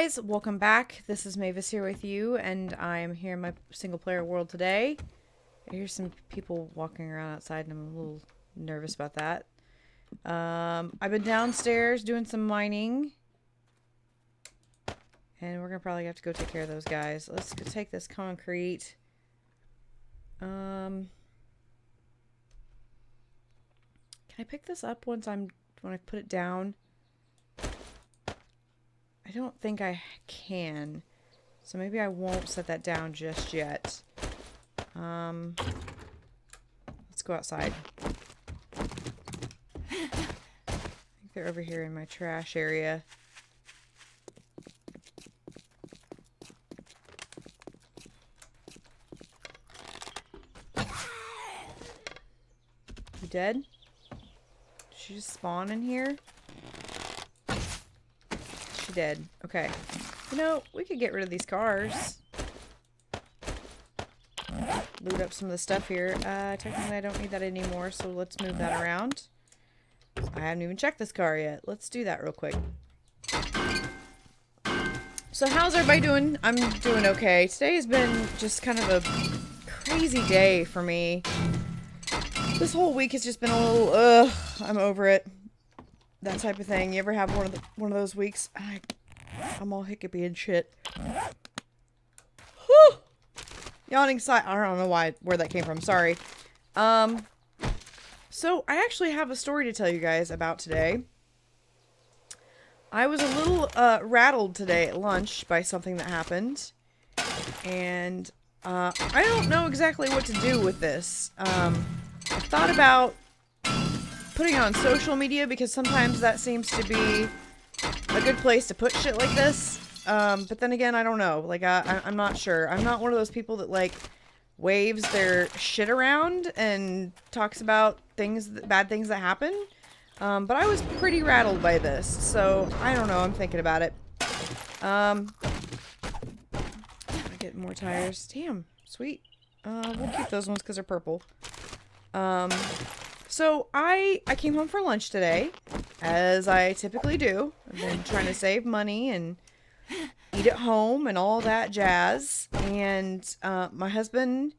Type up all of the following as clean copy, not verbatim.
guys, welcome back. This is Mavis here with you, and I am here in my single player world today. I hear some people walking around outside, and I'm a little nervous about that. I've been downstairs doing some mining, and we're gonna probably have to go take care of those guys. Let's go take this concrete. Can I pick this up when I put it down? I don't think I can, so maybe I won't set that down just yet. Let's go outside. I think they're over here in my trash area. You dead? Did she just spawn in here? She did. Okay. You know, we could get rid of these cars. Loot up some of the stuff here. Technically I don't need that anymore, so let's move that around. I haven't even checked this car yet. Let's do that real quick. So how's everybody doing? I'm doing okay. Today has been just kind of a crazy day for me. This whole week has just been a little, I'm over it. That type of thing. You ever have one of those weeks? I'm all hiccupy and shit. Whew! Yawning sigh. I don't know where that came from. Sorry. So I actually have a story to tell you guys about today. I was a little rattled today at lunch by something that happened, and I don't know exactly what to do with this. I thought about putting it on social media because sometimes that seems to be a good place to put shit like this. But then again, I don't know. Like, I'm not sure. I'm not one of those people that, like, waves their shit around and talks about bad things that happen. But I was pretty rattled by this. So, I don't know. I'm thinking about it. I get more tires. Damn. Sweet. We'll keep those ones because they're purple. So I came home for lunch today, as I typically do. I've been trying to save money and eat at home and all that jazz. And my husband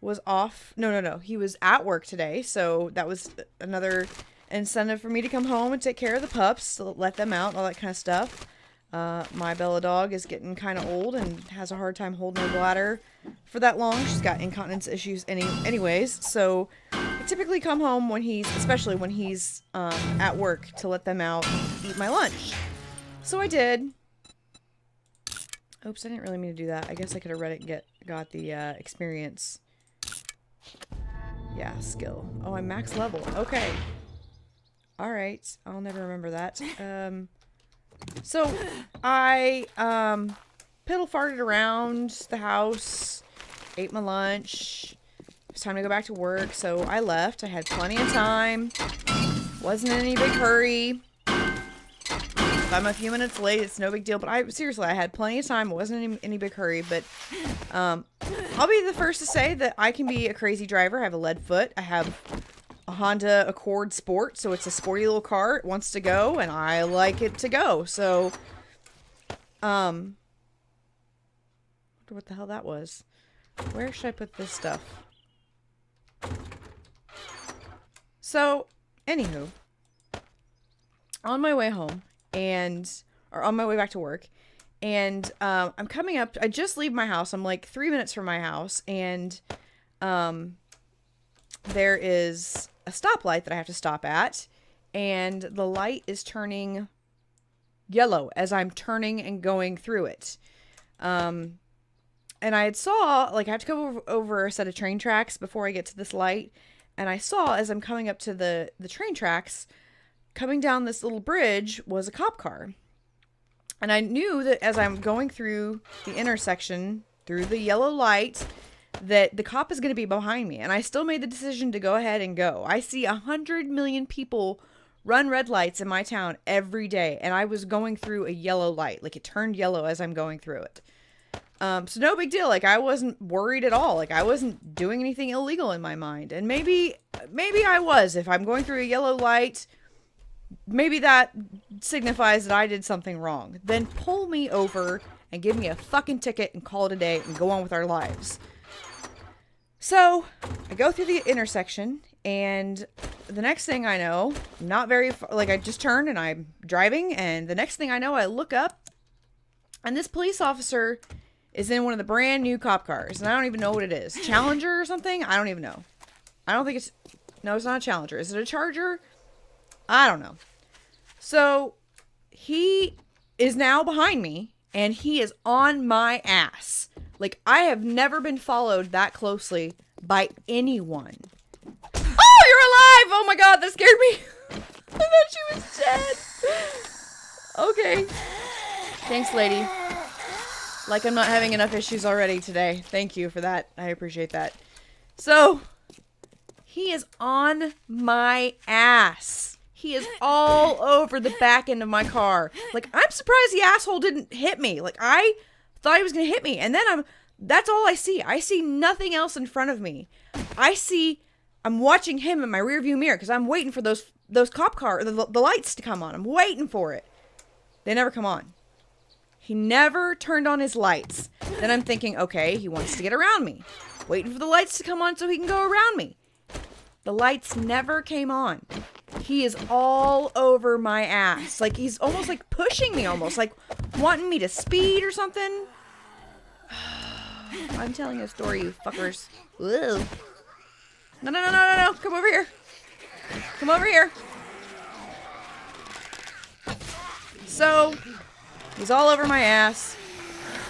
was off. No. He was at work today, so that was another incentive for me to come home and take care of the pups, to let them out, all that kind of stuff. My Bella dog is getting kind of old and has a hard time holding her bladder for that long. She's got incontinence issues anyways, so I typically come home especially when he's at work, to let them out and eat my lunch. So I did. Oops, I didn't really mean to do that. I guess I could have read it and got the experience. Yeah, skill. Oh, I'm max level. Okay. Alright. I'll never remember that. So, I, piddle farted around the house, ate my lunch. It was time to go back to work, so I left. I had plenty of time. Wasn't in any big hurry. If I'm a few minutes late, it's no big deal, but I had plenty of time. It wasn't in any big hurry, but, I'll be the first to say that I can be a crazy driver. I have a lead foot. I have a Honda Accord Sport, so it's a sporty little car. It wants to go, and I like it to go. So, I wonder what the hell that was. Where should I put this stuff? So, anywho, on my way home, or on my way back to work, and I'm coming up. I just leave my house. I'm like 3 minutes from my house, and there is a stoplight that I have to stop at, and the light is turning yellow as I'm turning and going through it. And I had saw, like, I have to go over a set of train tracks before I get to this light, and I saw, as I'm coming up to the train tracks, coming down this little bridge was a cop car. And I knew that as I'm going through the intersection, through the yellow light, that the cop is going to be behind me. And I still made the decision to go ahead and go. I see 100 million people run red lights in my town every day. And I was going through a yellow light. Like, it turned yellow as I'm going through it. So no big deal. Like, I wasn't worried at all. Like, I wasn't doing anything illegal in my mind. And maybe I was. If I'm going through a yellow light, maybe that signifies that I did something wrong. Then pull me over and give me a fucking ticket and call it a day and go on with our lives. So I go through the intersection, and the next thing I know, not very far, like I just turned and I'm driving, and the next thing I know, I look up and this police officer is in one of the brand new cop cars, and I don't even know what it is. Challenger or something? I don't even know. I don't think it's, no, it's not a Challenger. Is it a Charger? I don't know. So he is now behind me, and he is on my ass. Like, I have never been followed that closely by anyone. Oh, you're alive! Oh my god, that scared me. I thought she was dead. Okay. Thanks, lady. Like I'm not having enough issues already today. Thank you for that. I appreciate that. So, he is on my ass. He is all over the back end of my car. Like, I'm surprised the asshole didn't hit me. Like, I thought he was going to hit me. And then that's all I see. I see nothing else in front of me. I'm watching him in my rearview mirror because I'm waiting for those cop car, the lights to come on. I'm waiting for it. They never come on. He never turned on his lights. Then I'm thinking, okay, he wants to get around me. Waiting for the lights to come on so he can go around me. The lights never came on. He is all over my ass. Like, he's almost like pushing me almost. Like, wanting me to speed or something. I'm telling a story, you fuckers. Whoa. No. Come over here. Come over here. So, he's all over my ass.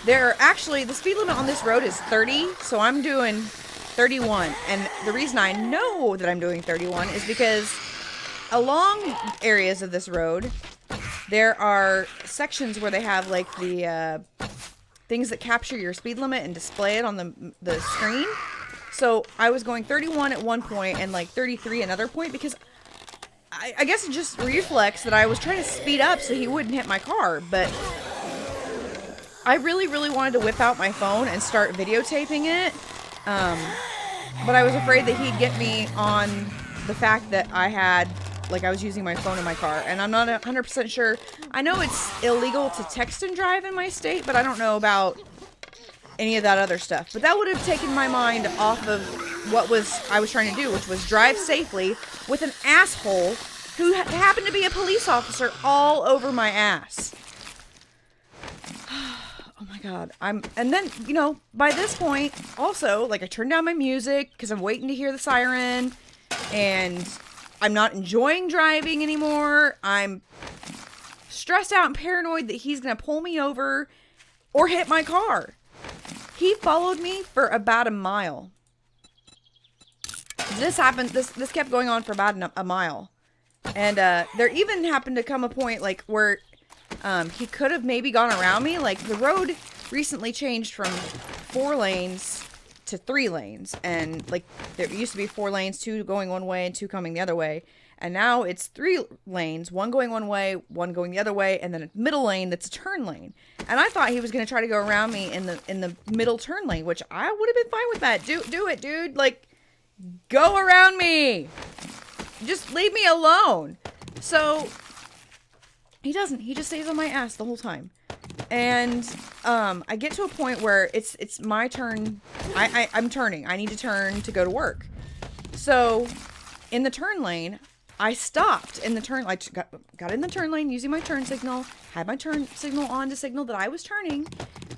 The speed limit on this road is 30, so I'm doing 31. And the reason I know that I'm doing 31 is because along areas of this road, there are sections where they have like the things that capture your speed limit and display it on the screen. So I was going 31 at one point and like 33 another point because I guess it just reflex that I was trying to speed up so he wouldn't hit my car. But I really, really wanted to whip out my phone and start videotaping it. But I was afraid that he'd get me on the fact that I was using my phone in my car. And I'm not 100% sure. I know it's illegal to text and drive in my state, but I don't know about any of that other stuff. But that would have taken my mind off of what I was trying to do, which was drive safely with an asshole who happened to be a police officer all over my ass. Oh my god. And then, by this point, also, like, I turned down my music because I'm waiting to hear the siren, and I'm not enjoying driving anymore. I'm stressed out and paranoid that he's going to pull me over or hit my car. He followed me for about a mile. This happened, this kept going on for about a mile. And there even happened to come a point like where he could have maybe gone around me. Like, the road recently changed from 4 lanes to 3 lanes. And like, there used to be 4 lanes, 2 going one way and 2 coming the other way. And now it's 3 lanes, 1 going one way, 1 going the other way, and then a middle lane that's a turn lane. And I thought he was going to try to go around me in the middle turn lane, which I would have been fine with that. Do it, dude. Like, go around me. Just leave me alone. So he doesn't. He just stays on my ass the whole time. And I get to a point where it's my turn. I'm turning. I need to turn to go to work. So in the turn lane, I stopped in the turn. I got in the turn lane using my turn signal. Had my turn signal on to signal that I was turning.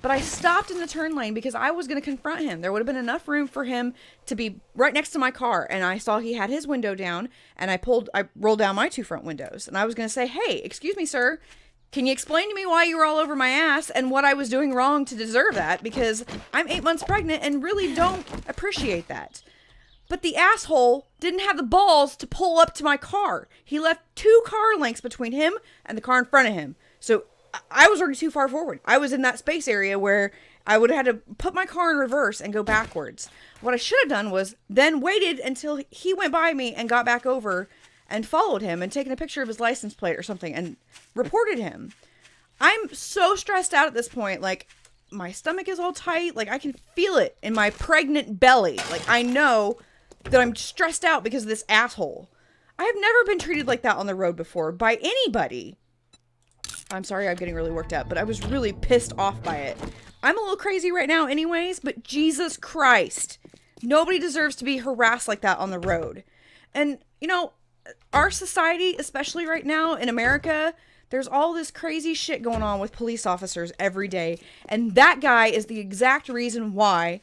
But I stopped in the turn lane because I was going to confront him. There would have been enough room for him to be right next to my car. And I saw he had his window down. And I rolled down my 2 front windows. And I was going to say, hey, excuse me, sir. Can you explain to me why you were all over my ass and what I was doing wrong to deserve that? Because I'm 8 months pregnant and really don't appreciate that. But the asshole didn't have the balls to pull up to my car. He left 2 car lengths between him and the car in front of him. So I was already too far forward. I was in that space area where I would have had to put my car in reverse and go backwards. What I should have done was then waited until he went by me and got back over and followed him and taken a picture of his license plate or something and reported him. I'm so stressed out at this point. Like, my stomach is all tight. Like, I can feel it in my pregnant belly. Like, I know that I'm stressed out because of this asshole. I have never been treated like that on the road before by anybody. I'm sorry, I'm getting really worked up, but I was really pissed off by it. I'm a little crazy right now anyways, but Jesus Christ. Nobody deserves to be harassed like that on the road. And, you know, our society, especially right now in America, there's all this crazy shit going on with police officers every day. And that guy is the exact reason why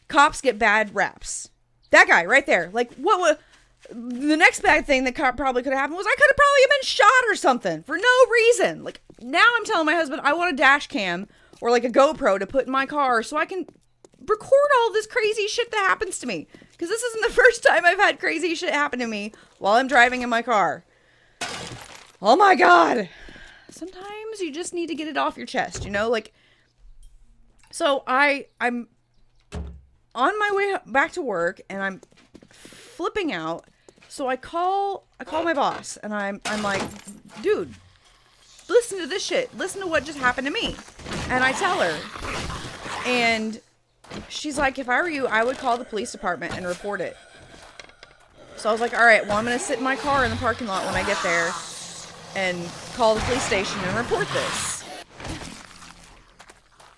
cops get bad raps. That guy right there. Like, what would... The next bad thing that probably could have happened was I could have probably been shot or something for no reason. Like, now I'm telling my husband I want a dash cam or like a GoPro to put in my car so I can record all this crazy shit that happens to me. Because this isn't the first time I've had crazy shit happen to me while I'm driving in my car. Oh my God. Sometimes you just need to get it off your chest, you know? Like, so I'm on my way back to work and I'm flipping out. So I call my boss and I'm like, dude, listen to this shit. Listen to what just happened to me. And I tell her, and she's like, if I were you, I would call the police department and report it. So I was like, all right, well, I'm going to sit in my car in the parking lot when I get there and call the police station and report this.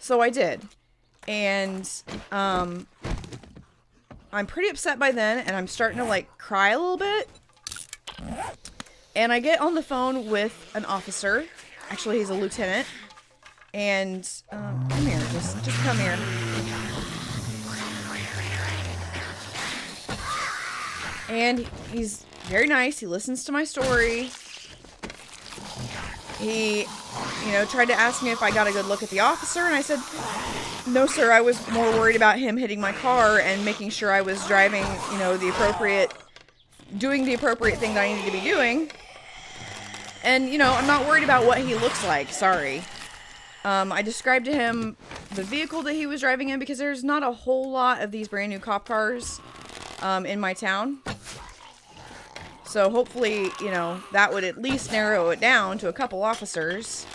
So I did. And, I'm pretty upset by then, and I'm starting to, like, cry a little bit. And I get on the phone with an officer. Actually, he's a lieutenant. And, come here. Just come here. And he's very nice. He listens to my story. He, you know, tried to ask me if I got a good look at the officer, and I said, no, sir, I was more worried about him hitting my car and making sure I was driving, you know, doing the appropriate thing that I needed to be doing. And, you know, I'm not worried about what he looks like, sorry. I described to him the vehicle that he was driving in because there's not a whole lot of these brand new cop cars, in my town. So hopefully, you know, that would at least narrow it down to a couple officers.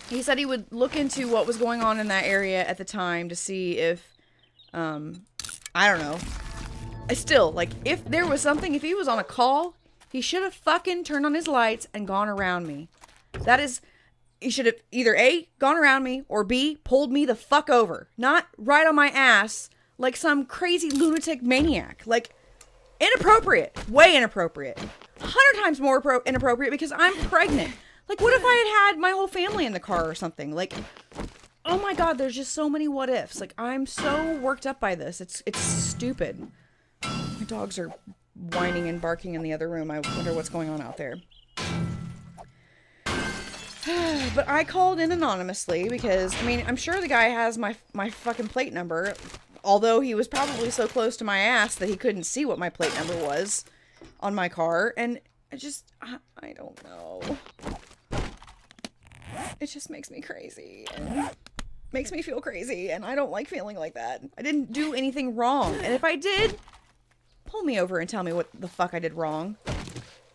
He said he would look into what was going on in that area at the time to see if, I don't know. I still, like, if there was something, if he was on a call, he should have fucking turned on his lights and gone around me. That is, he should have either A, gone around me, or B, pulled me the fuck over. Not right on my ass like some crazy lunatic maniac. Like, inappropriate. Way inappropriate. 100 times more inappropriate because I'm pregnant. Like, what if I had my whole family in the car or something? Like, oh my God, there's just so many what ifs. Like, I'm so worked up by this. It's stupid. My dogs are whining and barking in the other room. I wonder what's going on out there. But I called in anonymously because, I mean, I'm sure the guy has my fucking plate number. Although he was probably so close to my ass that he couldn't see what my plate number was on my car. And I don't know. It just makes me crazy and makes me feel crazy, and I don't like feeling like that. I didn't do anything wrong, and if I did, pull me over and tell me what the fuck I did wrong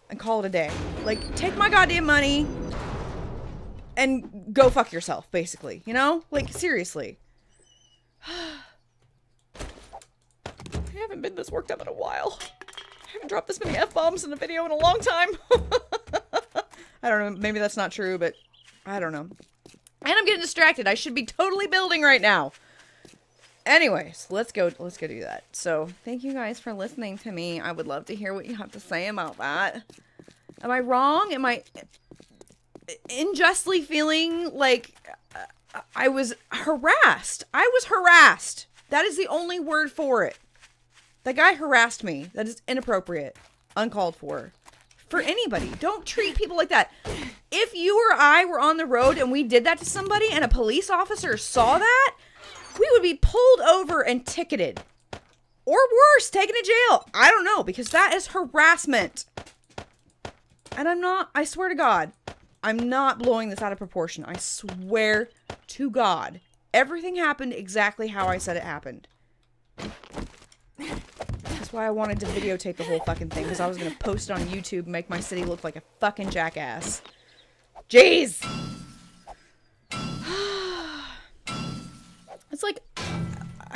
and call it a day. Like, take my goddamn money and go fuck yourself, basically, you know? Like, seriously. I haven't been this worked up in a while. I haven't dropped this many F-bombs in a video in a long time. I don't know, maybe that's not true, but I don't know. And I'm getting distracted. I should be totally building right now. Anyways, let's go do that. So, thank you guys for listening to me. I would love to hear what you have to say about that. Am I wrong? Am I unjustly feeling like I was harassed? I was harassed. That is the only word for it. That guy harassed me. That is inappropriate. Uncalled for. For anybody. Don't treat people like that. If you or I were on the road and we did that to somebody and a police officer saw that, we would be pulled over and ticketed. Or worse, taken to jail. I don't know, because that is harassment. And I swear to God, I'm not blowing this out of proportion. I swear to God, everything happened exactly how I said it happened. That's why I wanted to videotape the whole fucking thing, because I was going to post it on YouTube and make my city look like a fucking jackass. Jeez! It's like,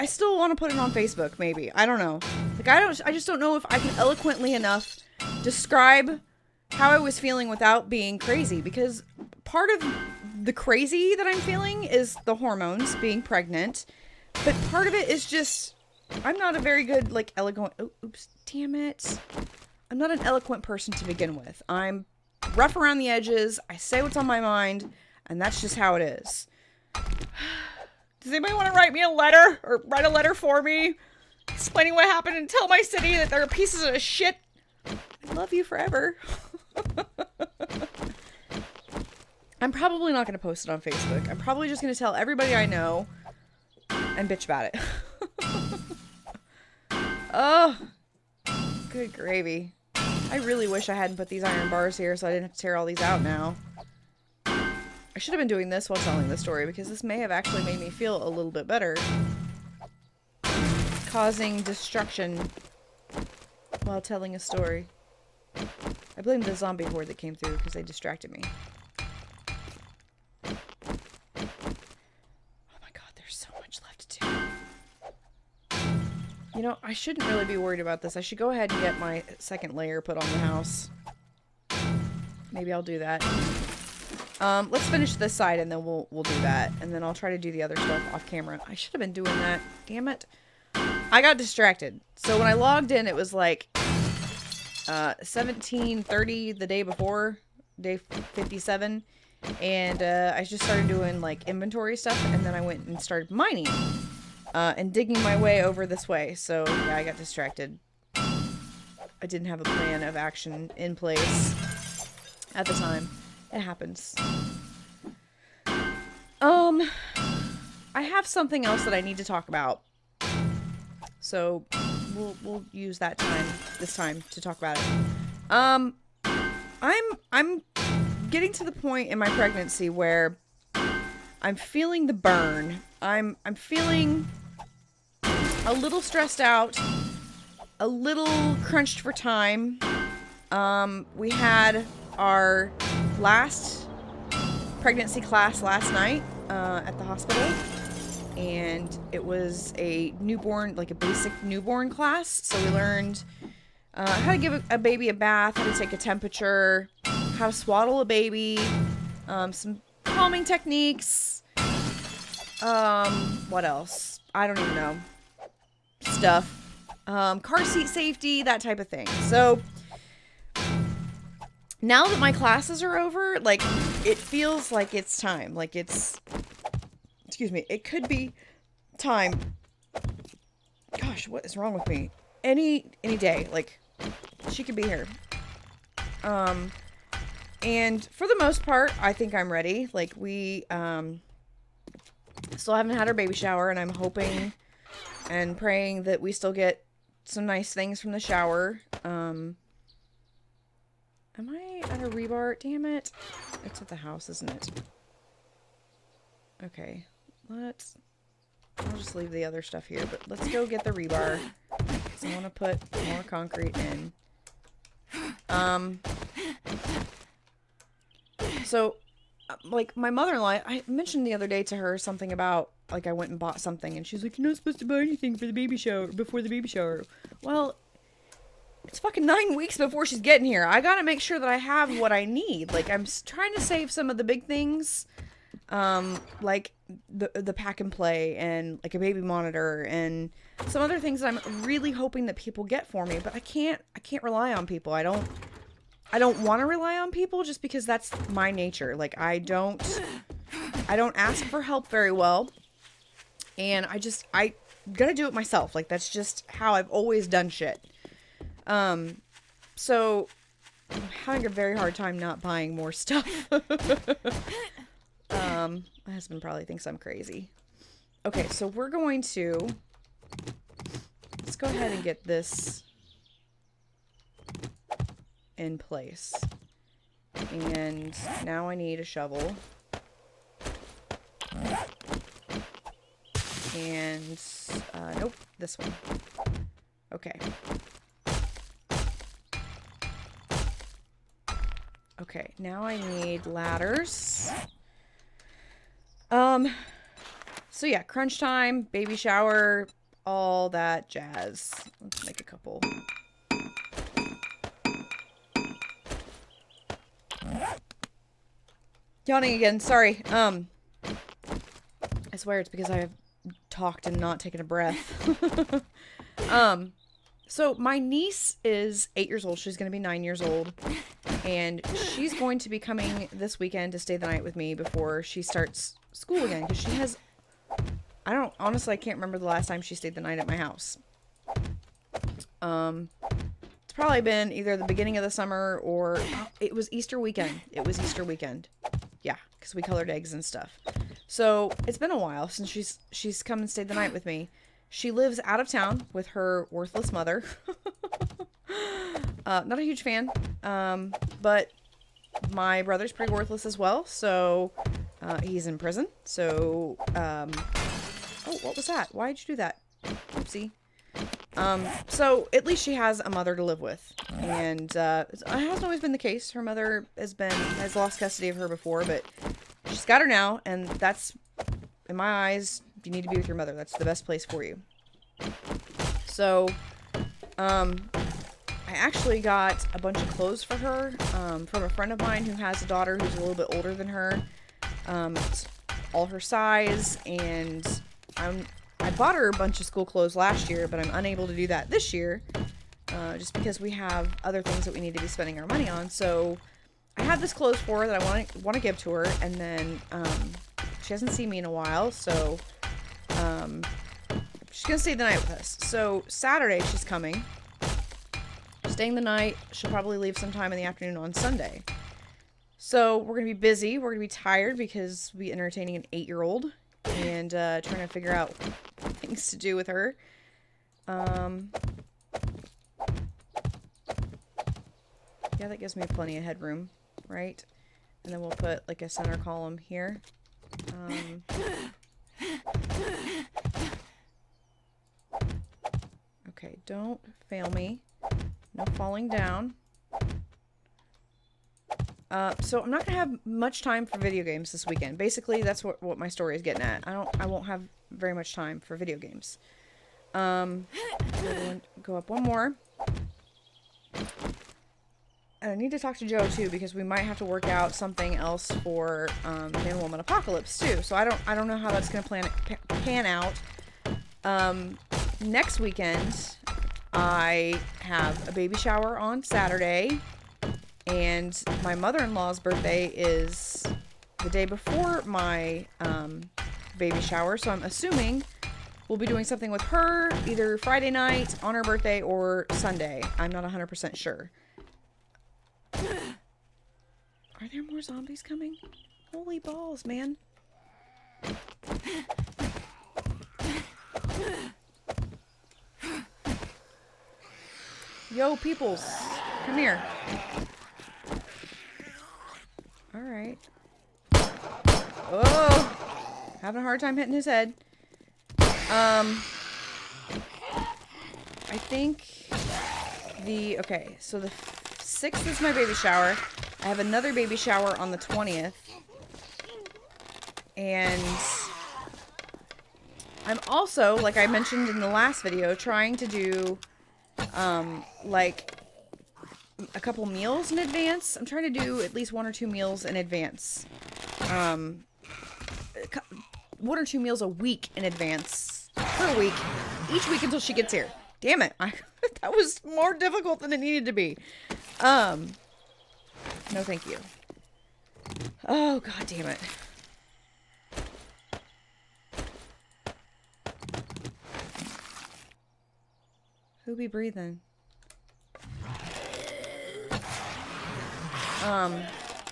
I still want to put it on Facebook, maybe. I don't know. Like, I just don't know if I can eloquently enough describe how I was feeling without being crazy, because part of the crazy that I'm feeling is the hormones, being pregnant, but part of it is just, I'm not a very good, like, eloquent, oops, damn it. I'm not an eloquent person to begin with. I'm rough around the edges, I say what's on my mind, and that's just how it is. Does anybody want to write me a letter, or write a letter for me, explaining what happened, and tell my city that they're pieces of shit? I love you forever. I'm probably not going to post it on Facebook. I'm probably just going to tell everybody I know and bitch about it. Oh, good gravy. I really wish I hadn't put these iron bars here so I didn't have to tear all these out now. I should have been doing this while telling the story, because this may have actually made me feel a little bit better. Causing destruction while telling a story. I blame the zombie horde that came through because they distracted me. Oh my god, there's so much left to do. You know, I shouldn't really be worried about this. I should go ahead and get my second layer put on the house. Maybe I'll do that. Let's finish this side and then we'll do that. And then I'll try to do the other stuff off camera. I should have been doing that. Damn it. I got distracted. So when I logged in, it was like 17:30 the day before, day 57. And I just started doing like inventory stuff. And then I went and started mining and digging my way over this way. So yeah, I got distracted. I didn't have a plan of action in place at the time. It happens. I have something else that I need to talk about. So we'll use that this time to talk about it. I'm getting to the point in my pregnancy where I'm feeling the burn. I'm feeling a little stressed out, a little crunched for time. We had our last pregnancy class last night at the hospital, and it was a newborn, like a basic newborn class. So we learned how to give a baby a bath, how to take a temperature, how to swaddle a baby, some calming techniques, what else? I don't even know. Stuff. Car seat safety, that type of thing. So now that my classes are over, like, it feels like it's time. Like, excuse me, it could be time. Gosh, what is wrong with me? Any day, like, she could be here. And for the most part, I think I'm ready. Like, we, still haven't had our baby shower, and I'm hoping and praying that we still get some nice things from the shower. Am I at a rebar? Damn it. It's at the house, isn't it? Okay. I'll just leave the other stuff here, but let's go get the rebar. Because I want to put more concrete in. So, like, my mother-in-law, I mentioned the other day to her something about, like, I went and bought something, and she's like, you're not supposed to buy anything for the baby shower, before the baby shower. Well, it's fucking 9 weeks before she's getting here. I gotta make sure that I have what I need. Like, I'm trying to save some of the big things, like the pack and play, and like a baby monitor, and some other things that I'm really hoping that people get for me. But I can't rely on people. I don't want to rely on people just because that's my nature. Like, I don't ask for help very well, and I gotta do it myself. Like, that's just how I've always done shit. So I'm having a very hard time not buying more stuff. My husband probably thinks I'm crazy. Okay, so let's go ahead and get this in place. And now I need a shovel. And, nope, this one. Okay. Okay, now I need ladders. So yeah, crunch time, baby shower, all that jazz. Let's make a couple. Yawning again, sorry. I swear it's because I've talked and not taken a breath. So my niece is 8 years old. She's going to be 9 years old. And she's going to be coming this weekend to stay the night with me before she starts school again. Because she has... honestly, I can't remember the last time she stayed the night at my house. It's probably been either the beginning of the summer or... It was Easter weekend. Yeah, because we colored eggs and stuff. So it's been a while since she's come and stayed the night with me. She lives out of town with her worthless mother. Not a huge fan, but my brother's pretty worthless as well. So he's in prison. So, oh, what was that? Why'd you do that? Oopsie. So at least she has a mother to live with, and it hasn't always been the case. Her mother has lost custody of her before, but she's got her now, and that's, in my eyes, you need to be with your mother. That's the best place for you. So, I actually got a bunch of clothes for her from a friend of mine who has a daughter who's a little bit older than her. It's all her size, and I bought her a bunch of school clothes last year, but I'm unable to do that this year, just because we have other things that we need to be spending our money on. So I have this clothes for her that I want to give to her, and then she hasn't seen me in a while, so she's gonna stay the night with us. So Saturday she's coming, staying the night. She'll probably leave sometime in the afternoon on Sunday. So we're gonna be busy. We're gonna be tired because we'll be entertaining an 8-year-old and trying to figure out things to do with her. Yeah, that gives me plenty of headroom, right? And then we'll put like a center column here. Okay, don't fail me. No falling down. So I'm not gonna have much time for video games this weekend. Basically, that's what my story is getting at. I won't have very much time for video games. Go up one more. And I need to talk to Joe too, because we might have to work out something else for Man Woman Apocalypse too. So I don't know how that's gonna pan out. Next weekend I have a baby shower on Saturday. And my mother-in-law's birthday is the day before my baby shower. So I'm assuming we'll be doing something with her either Friday night on her birthday or Sunday. I'm not 100% sure. Are there more zombies coming? Holy balls, man. Yo, peoples. Come here. Alright. Oh! Having a hard time hitting his head. I think okay, so the 6th is my baby shower. I have another baby shower on the 20th. And I'm also, like I mentioned in the last video, trying to do, like, a couple meals in advance. I'm trying to do at least 1 or 2 meals in advance. 1 or 2 meals a week in advance per week, each week until she gets here. Damn it. That was more difficult than it needed to be. No thank you. Oh, god damn it. Who be breathing?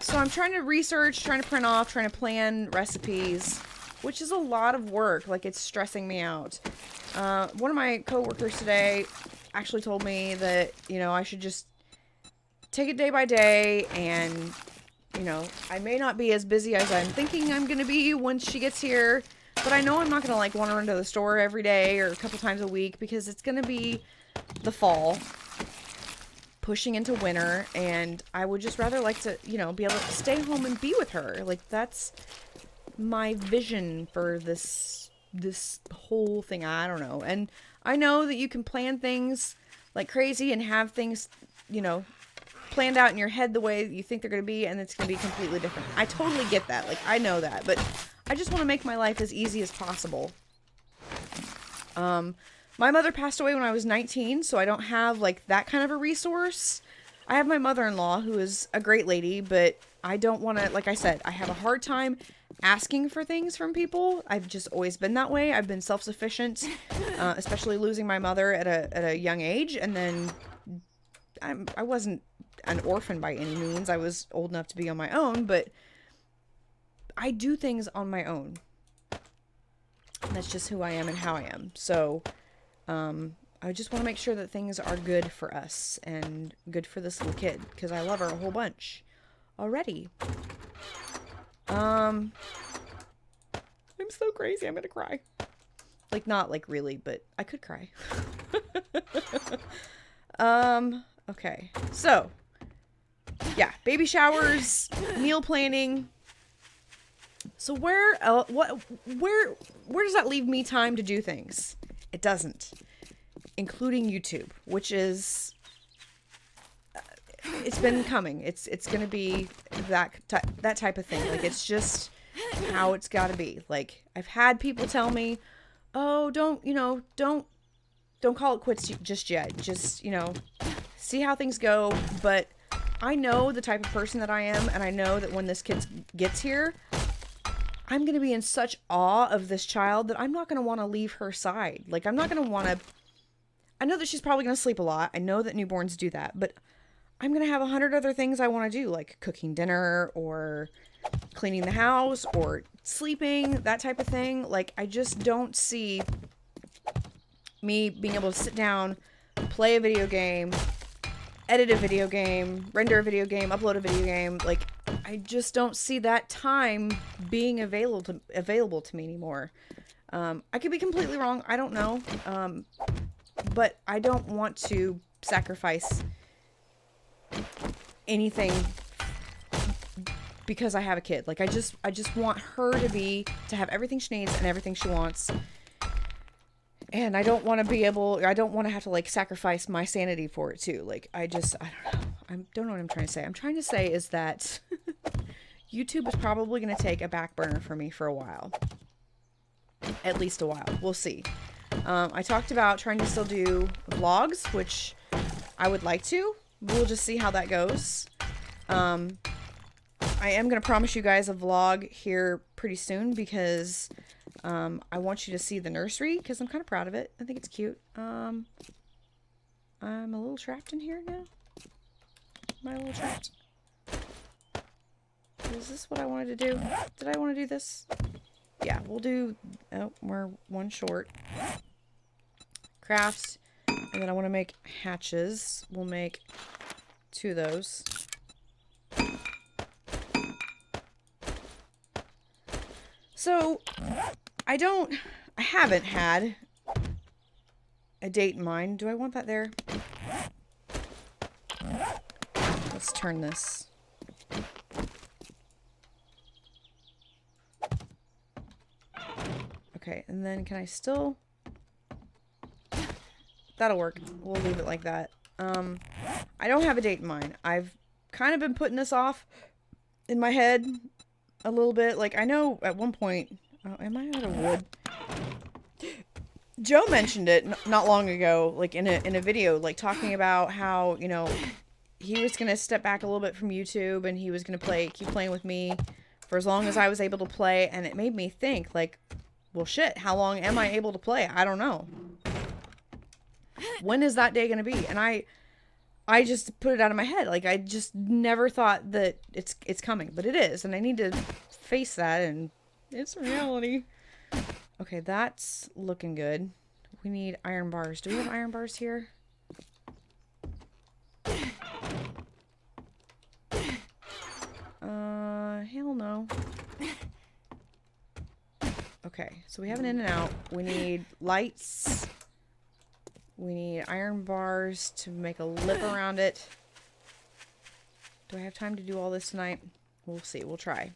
So I'm trying to research, trying to print off, trying to plan recipes, which is a lot of work. Like, it's stressing me out. One of my coworkers today actually told me that, you know, I should just take it day by day, and, you know, I may not be as busy as I'm thinking I'm going to be once she gets here, but I know I'm not going to, like, want to run to the store every day or a couple times a week, because it's going to be the fall, pushing into winter, and I would just rather like to, you know, be able to stay home and be with her. Like, that's my vision for this this whole thing. I don't know. And I know that you can plan things like crazy and have things, you know, planned out in your head the way you think they're going to be, and it's going to be completely different. I totally get that. Like, I know that, but I just want to make my life as easy as possible. My mother passed away when I was 19, so I don't have like that kind of a resource. I have my mother-in-law, who is a great lady, but I don't want to, like I said, I have a hard time asking for things from people. I've just always been that way. I've been self-sufficient, especially losing my mother at a young age. And then I wasn't an orphan by any means. I was old enough to be on my own, but I do things on my own. And that's just who I am and how I am. So, I just want to make sure that things are good for us and good for this little kid, because I love her a whole bunch already. I'm so crazy. I'm gonna cry. Like, not like really, but I could cry. Okay. So, yeah, baby showers, meal planning. So where does that leave me time to do things? It doesn't. Including YouTube, which is, it's been coming. It's going to be that type of thing. Like, it's just how it's got to be. Like, I've had people tell me, "Oh, don't call it quits just yet. Just, see how things go." But I know the type of person that I am, and I know that when this kid gets here, I'm going to be in such awe of this child that I'm not going to want to leave her side. Like, I'm not going to want to, I know that she's probably going to sleep a lot. I know that newborns do that, but I'm going to have 100 other things I want to do, like cooking dinner or cleaning the house or sleeping, that type of thing. Like, I just don't see me being able to sit down, play a video game, edit a video game, render a video game, upload a video game. Like, I just don't see that time being available to me anymore. I could be completely wrong. I don't know. But I don't want to sacrifice anything because I have a kid. Like, I just want her to have everything she needs and everything she wants. And I don't want to have to like sacrifice my sanity for it too. Like, I don't know. I don't know what I'm trying to say. I'm trying to say is that YouTube is probably going to take a back burner for me for a while. At least a while. We'll see. I talked about trying to still do vlogs, which I would like to. We'll just see how that goes. I am going to promise you guys a vlog here pretty soon because I want you to see the nursery because I'm kind of proud of it. I think it's cute. I'm a little trapped in here now. Am I a little trapped? Is this what I wanted to do? Did I want to do this? Yeah, we'll do... Oh, we're one short. Craft. And then I want to make hatches. We'll make 2 of those. So, I haven't had a date in mind. Do I want that there? Let's turn this. Okay, and then can I still... That'll work. We'll leave it like that. I don't have a date in mind. I've kind of been putting this off in my head a little bit. Like, I know at one point... Oh, am I out of wood? Joe mentioned it not long ago, like in a video, like talking about how, he was going to step back a little bit from YouTube and he was going to keep playing with me for as long as I was able to play. And it made me think, like, well, shit, how long am I able to play? I don't know. When is that day going to be? And I just put it out of my head. Like, I just never thought that it's coming, but it is. And I need to face that, and it's reality. Okay, that's looking good. We need iron bars. Do we have iron bars here? Hell no. Okay, so we have an in and out. We need lights. We need iron bars to make a lip around it. Do I have time to do all this tonight? We'll see. We'll try.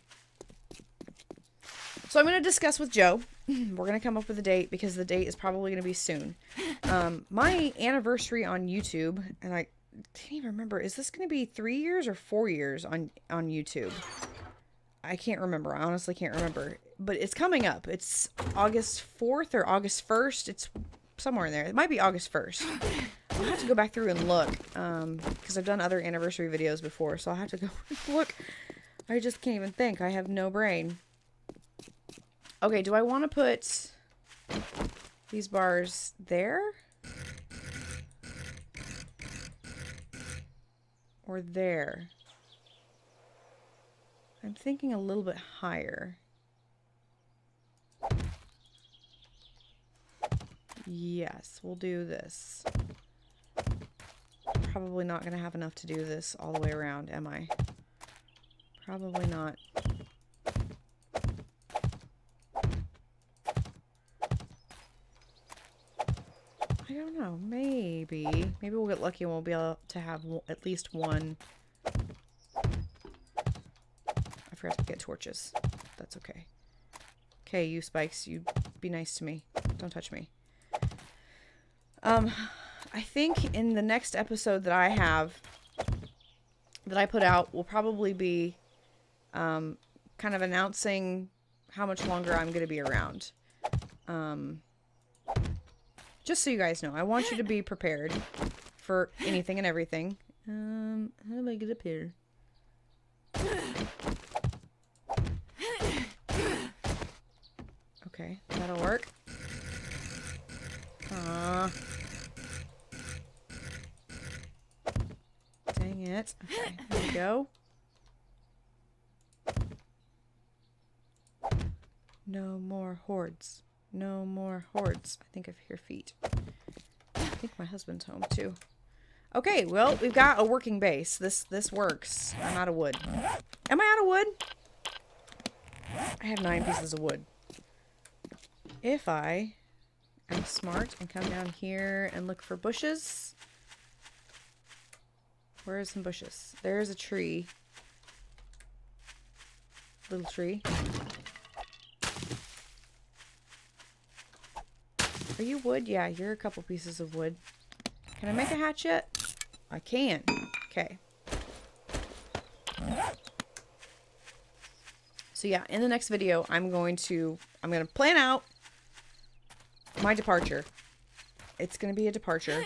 So I'm going to discuss with Joe we're going to come up with a date because the date is probably going to be soon. My anniversary on YouTube, and I can't even remember, is this going to be 3 years or 4 years on YouTube? I can't remember. I honestly can't remember. But it's coming up. It's August 4th or August 1st. It's somewhere in there. It might be August 1st. I'll have to go back through and look. Because I've done other anniversary videos before. So I'll have to go look. I just can't even think. I have no brain. Okay, do I want to put these bars there? Or there? I'm thinking a little bit higher. Yes, we'll do this. Probably not going to have enough to do this all the way around, am I? Probably not. I don't know. Maybe. Maybe we'll get lucky and we'll be able to have at least one. I forgot to get torches. That's okay. Okay, you spikes, you be nice to me. Don't touch me. I think in the next episode that I have, that I put out, will probably be kind of announcing how much longer I'm going to be around. Just so you guys know, I want you to be prepared for anything and everything. How do I get up here? Okay, that'll work. Dang it. Okay, here we go. No more hordes. No more hordes. I think I hear feet. I think my husband's home too. Okay, well, we've got a working base. This works. I'm out of wood. Am I out of wood? I have 9 pieces of wood. If I am smart and come down here and look for bushes. Where are some bushes? There's a tree. Little tree. Are you wood? Yeah, you're a couple pieces of wood. Can I make a hatch yet? I can. Okay. So yeah, in the next video, I'm going to plan out my departure. It's going to be a departure.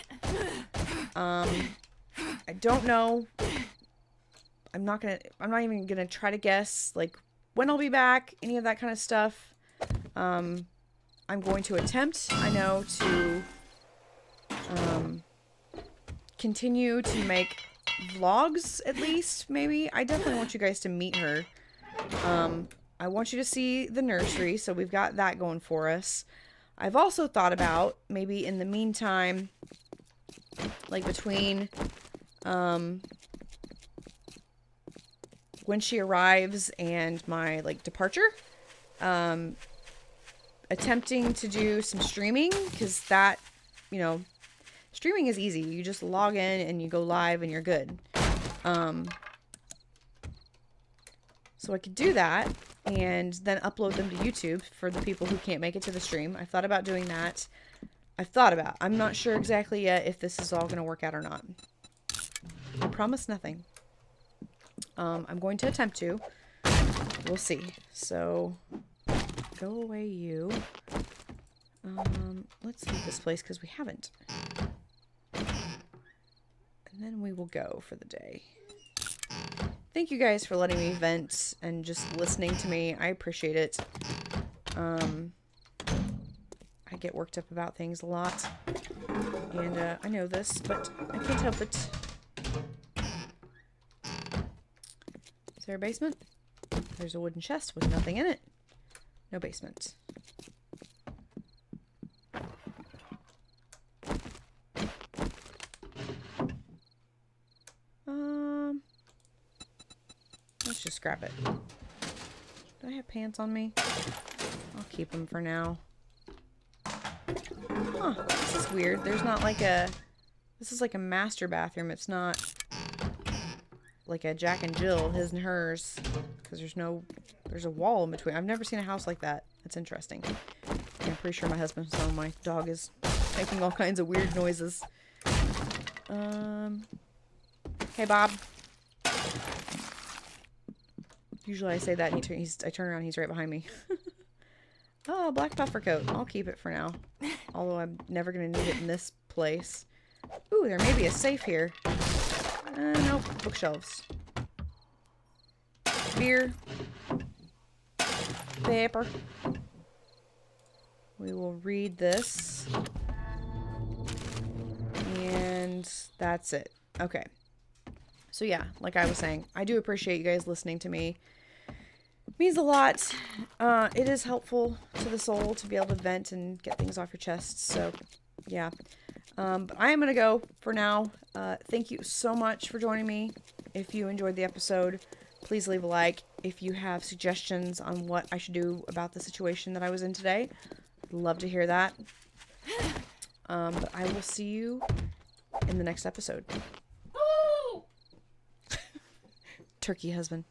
I don't know. I'm not even going to try to guess like when I'll be back, any of that kind of stuff. I'm going to attempt, I know, to continue to make vlogs, at least, maybe. I definitely want you guys to meet her. I want you to see the nursery, so we've got that going for us. I've also thought about, maybe in the meantime, like between when she arrives and my, like, departure, attempting to do some streaming, because that, you know, streaming is easy. You just log in and you go live and you're good. So I could do that and then upload them to YouTube for the people who can't make it to the stream. I thought about doing that. I'm not sure exactly yet if this is all going to work out or not. I promise nothing. I'm going to attempt to. We'll see. So go away, you. Let's leave this place because we haven't. And then we will go for the day. Thank you guys for letting me vent and just listening to me. I appreciate it. I get worked up about things a lot. And I know this, but I can't help it. Is there a basement? There's a wooden chest with nothing in it. No basement. Let's just grab it. Do I have pants on me? I'll keep them for now. Huh, this is weird. There's not like a... This is like a master bathroom. It's not like a Jack and Jill, his and hers. Because there's a wall in between. I've never seen a house like that. That's interesting. pretty sure my husband's home. My dog is making all kinds of weird noises. Hey, Bob. Usually I say that and I turn around, he's right behind me. Oh, black puffer coat. I'll keep it for now. Although I'm never going to need it in this place. Ooh, there may be a safe here. Nope. Bookshelves. Beer. Paper. We will read this. And that's it. Okay. So yeah, like I was saying, I do appreciate you guys listening to me. It means a lot. It is helpful to the soul to be able to vent and get things off your chest. So yeah. But I am going to go for now. Thank you so much for joining me. If you enjoyed the episode, please leave a like. If you have suggestions on what I should do about the situation that I was in today, I'd love to hear that. But I will see you in the next episode. Turkey husband.